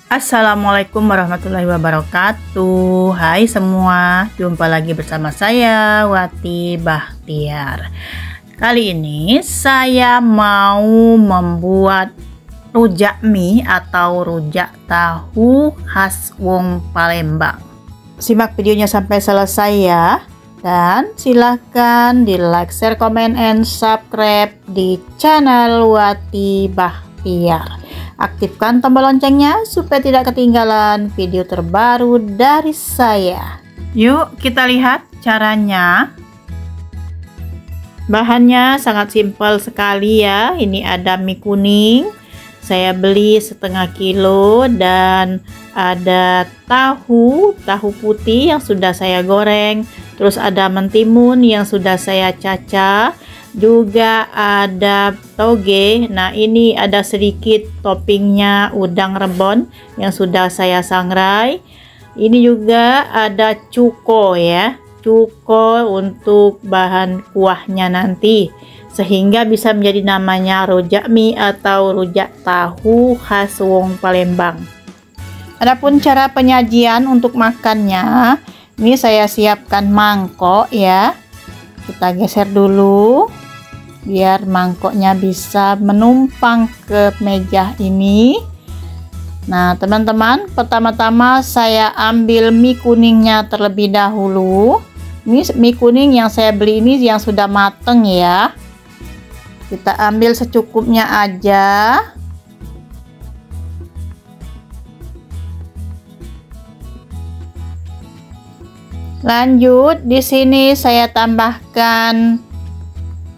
Assalamualaikum warahmatullahi wabarakatuh. Hai semua, jumpa lagi bersama saya Wati Bahtiar. Kali ini saya mau membuat rujak mie atau rujak tahu khas wong Palembang. Simak videonya sampai selesai ya. Dan silahkan di like, share, komen, and subscribe di channel Wati Bahtiar. Aktifkan tombol loncengnya supaya tidak ketinggalan video terbaru dari saya. Yuk kita lihat caranya. Bahannya sangat simpel sekali ya. Ini ada mie kuning, saya beli setengah kilo, dan ada tahu putih yang sudah saya goreng. Terus ada mentimun yang sudah saya cacah. Juga ada toge. Nah, ini ada sedikit toppingnya udang rebon yang sudah saya sangrai. Ini juga ada cuko ya, cuko untuk bahan kuahnya nanti, sehingga bisa menjadi namanya rujak mie atau rujak tahu khas wong Palembang. Adapun cara penyajian untuk makannya, ini saya siapkan mangkok ya. Kita geser dulu biar mangkoknya bisa menumpang ke meja ini. Nah teman-teman, pertama-tama saya ambil mie kuningnya terlebih dahulu. Ini mie kuning yang saya beli ini yang sudah mateng ya. Kita ambil secukupnya aja. Lanjut, di sini saya tambahkan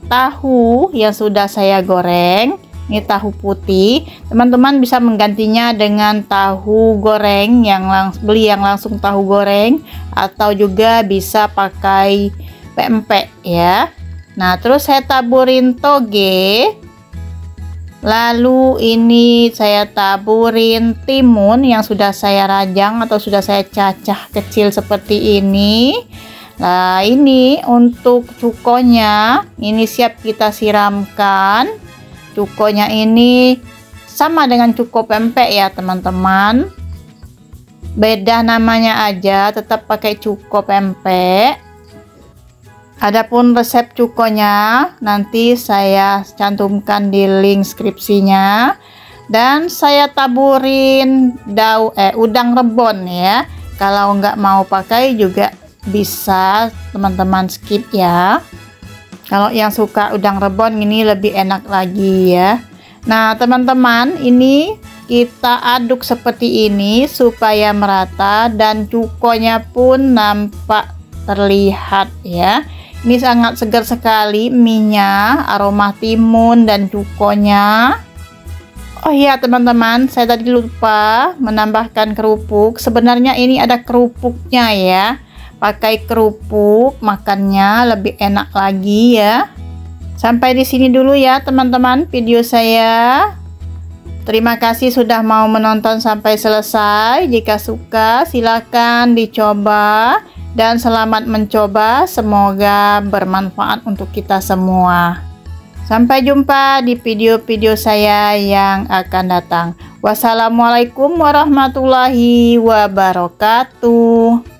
tahu yang sudah saya goreng. Ini tahu putih. Teman-teman bisa menggantinya dengan tahu goreng yang beli yang langsung tahu goreng, atau juga bisa pakai pempek ya. Nah, terus saya taburin toge. Lalu ini saya taburin timun yang sudah saya rajang atau sudah saya cacah kecil seperti ini. Nah, ini untuk cukonya, ini siap kita siramkan. Cukonya ini sama dengan cuko pempek ya teman-teman. Beda namanya aja, tetap pakai cuko pempek. Adapun resep cukonya nanti saya cantumkan di link skripsinya. Dan saya taburin udang rebon ya. Kalau nggak mau pakai juga bisa teman-teman skip ya. Kalau yang suka udang rebon ini lebih enak lagi ya. Nah teman-teman, ini kita aduk seperti ini supaya merata dan cukonya pun nampak terlihat ya. Ini sangat segar sekali mie-nya, aroma timun dan cukonya. Oh iya teman-teman, saya tadi lupa menambahkan kerupuk. Sebenarnya ini ada kerupuknya ya. Pakai kerupuk makannya lebih enak lagi ya. Sampai di sini dulu ya teman-teman video saya. Terima kasih sudah mau menonton sampai selesai. Jika suka silakan dicoba dan selamat mencoba. Semoga bermanfaat untuk kita semua. Sampai jumpa di video-video saya yang akan datang. Wassalamualaikum warahmatullahi wabarakatuh.